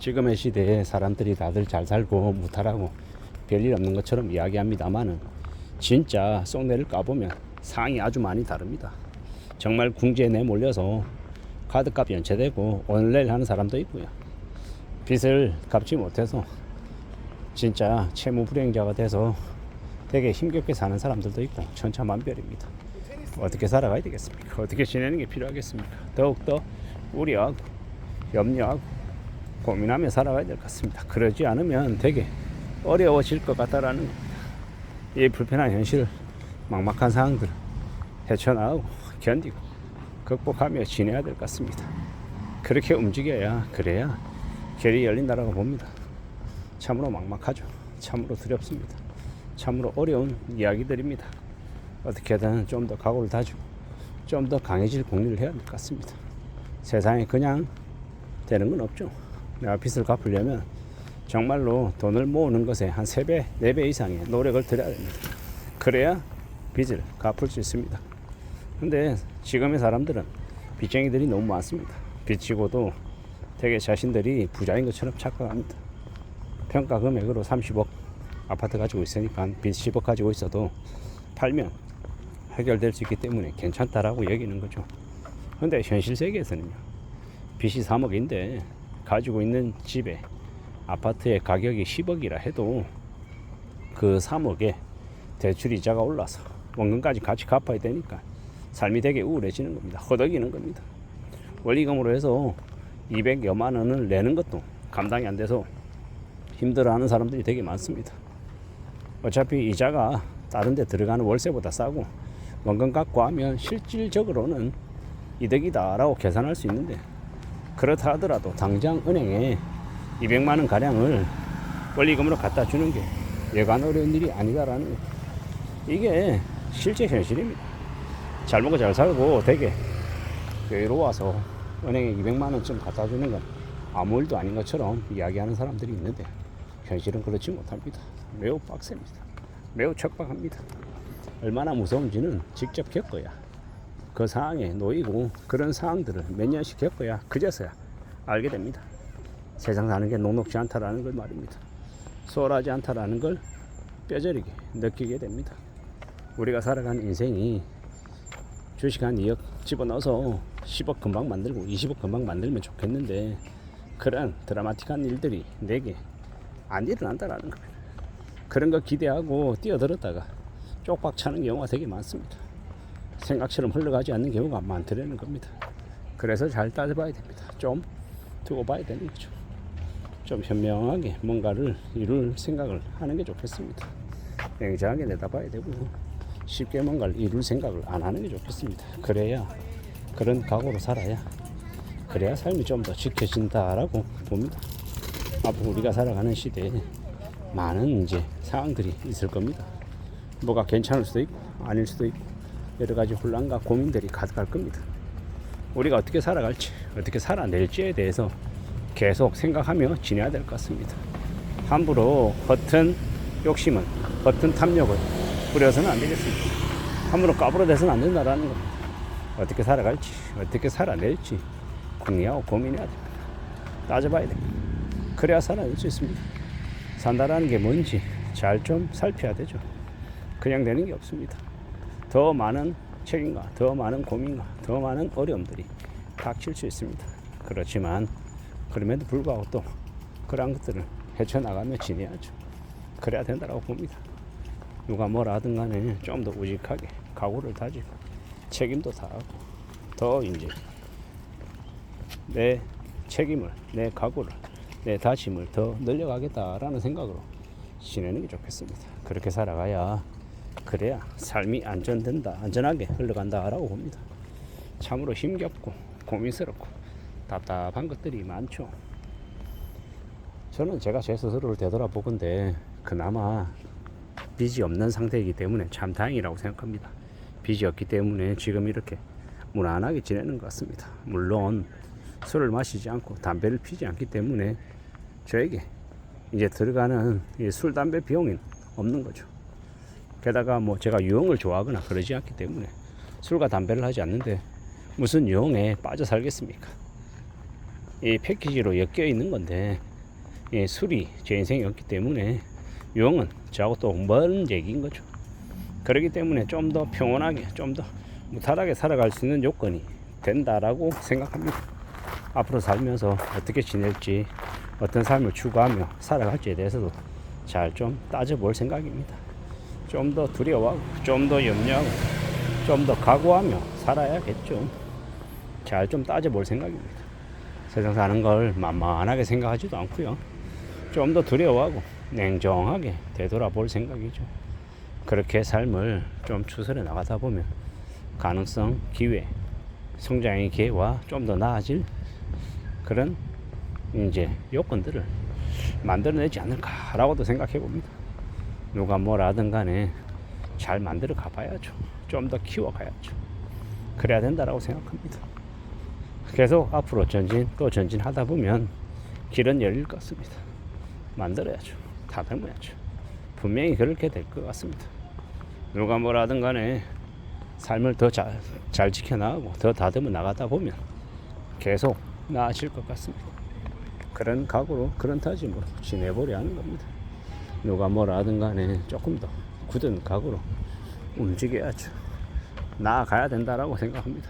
지금의 시대에 사람들이 다들 잘 살고 무탈하고 별일 없는 것처럼 이야기합니다만은 진짜 속내를 까보면 상이 아주 많이 다릅니다. 정말 궁지에 내몰려서 카드값 연체되고 오늘내일 하는 사람도 있고요. 빚을 갚지 못해서 진짜 채무 불이행자가 돼서 되게 힘겹게 사는 사람들도 있고 천차만별입니다. 어떻게 살아가야 되겠습니까? 어떻게 지내는 게 필요하겠습니까? 더욱더 우려하고 염려하고 고민하며 살아가야 될 것 같습니다. 그러지 않으면 되게 어려워질 것 같다라는 겁니다. 이 불편한 현실을 막막한 상황들을 헤쳐나가고 견디고 극복하며 지내야 될 것 같습니다. 그렇게 움직여야 그래야 길이 열린다라고 봅니다. 참으로 막막하죠. 참으로 두렵습니다. 참으로 어려운 이야기들입니다. 어떻게든 좀 더 각오를 다지고 좀 더 강해질 공리를 해야 될 것 같습니다. 세상에 그냥 되는 건 없죠. 내가 빚을 갚으려면 정말로 돈을 모으는 것에 한 3배, 4배 이상의 노력을 들여야 됩니다. 그래야 빚을 갚을 수 있습니다. 근데 지금의 사람들은 빚쟁이들이 너무 많습니다. 빚지고도 되게 자신들이 부자인 것처럼 착각합니다. 평가 금액으로 30억 아파트 가지고 있으니까 빚 10억 가지고 있어도 팔면 해결될 수 있기 때문에 괜찮다라고 여기는 거죠. 근데 현실 세계에서는요, 빚이 3억인데 가지고 있는 집에 아파트의 가격이 10억이라 해도 그 3억에 대출 이자가 올라서 원금까지 같이 갚아야 되니까 삶이 되게 우울해지는 겁니다. 허덕이는 겁니다. 원리금으로 해서 200여만 원을 내는 것도 감당이 안 돼서 힘들어하는 사람들이 되게 많습니다. 어차피 이자가 다른 데 들어가는 월세보다 싸고 원금 갚고 하면 실질적으로는 이득이다 라고 계산할 수 있는데, 그렇다 하더라도 당장 은행에 200만 원 가량을 원리금으로 갖다 주는 게 여간 어려운 일이 아니다라는 거. 이게 실제 현실입니다. 잘 먹고 잘 살고 되게 여유로워서 은행에 200만 원쯤 갖다 주는 건 아무 일도 아닌 것처럼 이야기하는 사람들이 있는데 현실은 그렇지 못합니다. 매우 빡셉니다. 매우 척박합니다. 얼마나 무서운지는 직접 겪어야, 그 상황에 놓이고 그런 상황들을 몇 년씩 겪어야 그제서야 알게 됩니다. 세상 사는 게 녹록지 않다라는 걸 말입니다. 수월하지 않다라는 걸 뼈저리게 느끼게 됩니다. 우리가 살아가는 인생이 주식 한 2억 집어넣어서 10억 금방 만들고 20억 금방 만들면 좋겠는데 그런 드라마틱한 일들이 내게 안 일어난다라는 겁니다. 그런 거 기대하고 뛰어들었다가 쪽박 차는 경우가 되게 많습니다. 생각처럼 흘러가지 않는 경우가 많더라는 겁니다. 그래서 잘 따져봐야 됩니다. 좀 두고 봐야 되는 거죠. 좀 현명하게 뭔가를 이룰 생각을 하는 게 좋겠습니다. 냉정하게 내다봐야 되고 쉽게 뭔가를 이룰 생각을 안 하는 게 좋겠습니다. 그래야, 그런 각오로 살아야, 그래야 삶이 좀 더 지켜진다라고 봅니다. 앞으로 우리가 살아가는 시대에 많은 이제 상황들이 있을 겁니다. 뭐가 괜찮을 수도 있고 아닐 수도 있고 여러 가지 혼란과 고민들이 가득할 겁니다. 우리가 어떻게 살아갈지, 어떻게 살아낼지에 대해서 계속 생각하며 지내야 될 것 같습니다. 함부로 허튼 욕심은, 허튼 탐욕을 부려서는 안 되겠습니다. 함부로 까불어대서는 안 된다라는 겁니다. 어떻게 살아갈지, 어떻게 살아낼지 궁리하고 고민해야 됩니다. 따져봐야 됩니다. 그래야 살아낼 수 있습니다. 산다라는 게 뭔지 잘 좀 살펴야 되죠. 그냥 되는 게 없습니다. 더 많은 책임과 더 많은 고민과 더 많은 어려움들이 닥칠 수 있습니다. 그렇지만 그럼에도 불구하고 또 그러한 것들을 헤쳐나가며 지내야죠. 그래야 된다고 봅니다. 누가 뭐라 하든 간에 좀 더 우직하게 각오를 다지고 책임도 다하고 더 이제 내 책임을, 내 각오를, 내 다짐을 더 늘려가겠다라는 생각으로 지내는 게 좋겠습니다. 그렇게 살아가야, 그래야 삶이 안전하게 흘러간다라고 봅니다. 참으로 힘겹고 고민스럽고 답답한 것들이 많죠. 저는 제가 제 스스로를 되돌아보건대 그나마 빚이 없는 상태이기 때문에 참 다행이라고 생각합니다. 빚이 없기 때문에 지금 이렇게 무난하게 지내는 것 같습니다. 물론 술을 마시지 않고 담배를 피지 않기 때문에 저에게 이제 들어가는 술, 담배 비용이 없는 거죠. 게다가 뭐 제가 유흥을 좋아하거나 그러지 않기 때문에 술과 담배를 하지 않는데 무슨 유흥에 빠져 살겠습니까? 이 패키지로 엮여 있는 건데 예, 술이 제 인생이 없기 때문에 용은 저하고 또 먼 얘기인 거죠. 그렇기 때문에 좀 더 평온하게, 좀 더 무탈하게 살아갈 수 있는 요건이 된다라고 생각합니다. 앞으로 살면서 어떻게 지낼지, 어떤 삶을 추구하며 살아갈지에 대해서도 잘 좀 따져볼 생각입니다. 좀 더 두려워하고, 좀 더 염려하고, 좀 더 각오하며 살아야겠죠. 잘 좀 따져볼 생각입니다. 세상 사는 걸 만만하게 생각하지도 않고요. 좀 더 두려워하고 냉정하게 되돌아볼 생각이죠. 그렇게 삶을 좀 추스려 나가다 보면 가능성, 기회, 성장의 기회와 좀 더 나아질 그런 이제 요건들을 만들어내지 않을까라고도 생각해 봅니다. 누가 뭐라 하든 간에 잘 만들어 가봐야죠. 좀 더 키워 가야죠. 그래야 된다라고 생각합니다. 계속 앞으로 전진 또 전진하다 보면 길은 열릴 것 같습니다. 만들어야죠. 다듬어야죠. 분명히 그렇게 될 것 같습니다. 누가 뭐라 하든 간에 삶을 더 잘 지켜나가고 더 다듬어 나가다 보면 계속 나아질 것 같습니다. 그런 각오로, 그런 다짐으로 지내보려 하는 겁니다. 누가 뭐라 하든 간에 조금 더 굳은 각오로 움직여야죠. 나아가야 된다라고 생각합니다.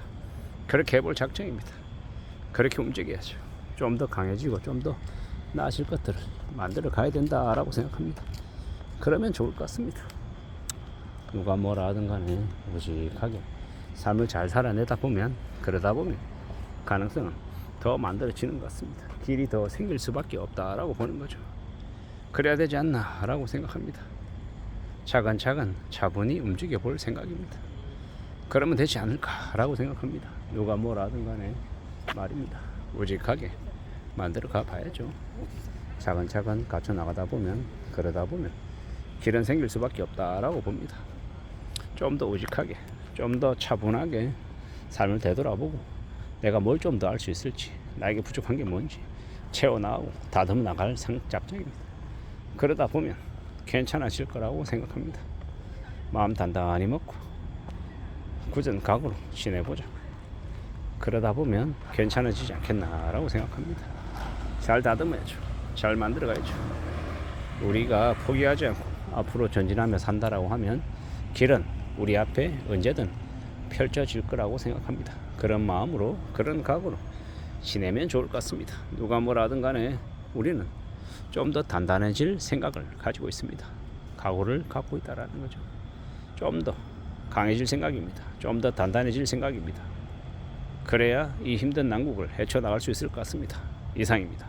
그렇게 해볼 작정입니다. 그렇게 움직여야죠. 좀 더 강해지고 좀 더 나아질 것들을 만들어 가야 된다라고 생각합니다. 그러면 좋을 것 같습니다. 누가 뭐라 하든 간에 무식하게 삶을 잘 살아내다 보면, 그러다 보면 가능성은 더 만들어지는 것 같습니다. 길이 더 생길 수밖에 없다라고 보는 거죠. 그래야 되지 않나라고 생각합니다. 차근차근 차분히 움직여 볼 생각입니다. 그러면 되지 않을까라고 생각합니다. 누가 뭐라 하든 간에 말입니다. 우직하게 만들어 가 봐야죠. 차근차근 갖춰 나가다 보면, 그러다 보면 길은 생길 수밖에 없다라고 봅니다. 좀 더 우직하게, 좀 더 차분하게 삶을 되돌아보고 내가 뭘 좀 더 할 수 있을지, 나에게 부족한 게 뭔지 채워나가고 다듬어 나갈 작정입니다. 그러다 보면 괜찮아질 거라고 생각합니다. 마음 단단히 먹고 굳은 각오로 지내보자. 그러다 보면 괜찮아지지 않겠나라고 생각합니다. 잘 다듬어야죠. 잘 만들어가야죠. 우리가 포기하지 않고 앞으로 전진하며 산다라고 하면 길은 우리 앞에 언제든 펼쳐질 거라고 생각합니다. 그런 마음으로, 그런 각오로 지내면 좋을 것 같습니다. 누가 뭐라 하든 간에 우리는 좀 더 단단해질 생각을 가지고 있습니다. 각오를 갖고 있다라는 거죠. 좀 더 강해질 생각입니다. 좀 더 단단해질 생각입니다. 그래야 이 힘든 난국을 헤쳐나갈 수 있을 것 같습니다. 이상입니다.